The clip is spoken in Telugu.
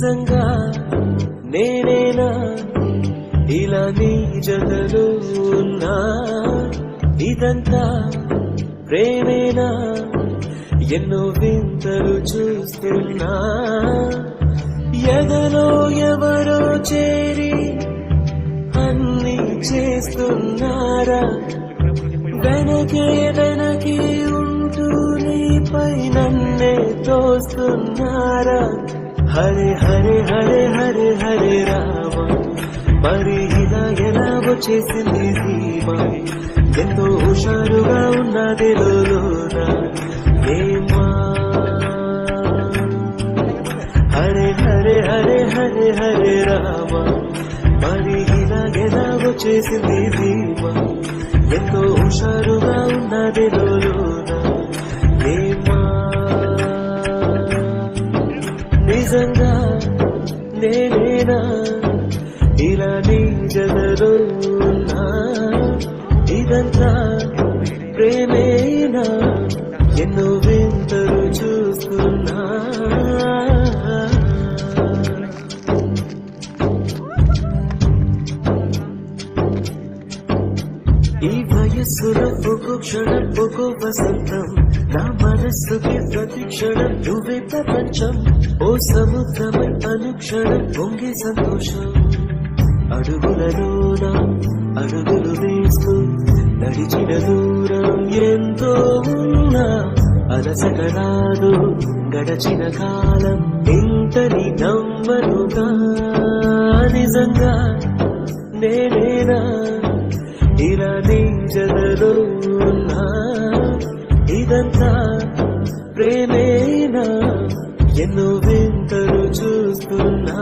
నిజంగా నేనేనా ఇలా నీ జతలో ఉన్నా ఇదంతా ప్రేమేనా ఎన్నో వింతలు చూస్తున్నా ఎదలో ఎవరో చేరి అన్ని చేస్తున్నారా వెనకే ఉంటూ నీపై నన్నే తోస్తున్నారా హరే హరే హరే హరే హరే రామ మరి ఇలా ఎలా వచ్చేసింది ధీమా ఎంతో హుషారుగా ఉన్నది లోన ఏమా హరే హరే హరే హరే హరే రామ మరి ఇలా ఎలా వచ్చేసింది ధీమా ఎంతో హుషారుగా ఉన్నది లోన ఏమా నిజంగా నేనేనా ఇలా నీ జతలో ఉన్నా ఇదంతా ప్రేమేనా ఎన్నో వింతలు చూస్తున్నా ఈ వయస్సులో ఒక్కో క్షణం ఒక్కో వసంతం నా మనస్సుకి ప్రతి క్షణం నువ్వే ప్రపంచం ఓ సముద్రమై అనుక్షణం పొంగే సంతోషం అడుగులలోన అడుగులు వేస్తూ నడిచిన దూరం ఎంతో ఉన్నా అలసట రాదు గడచిన కాలం ఇంతని నమ్మనుగా నిజంగా నేనేనా ఇలా నీ జతలో ఉన్నా ఇదంతా ప్రేమేనా ఎన్నో వింతలు చూస్తున్నా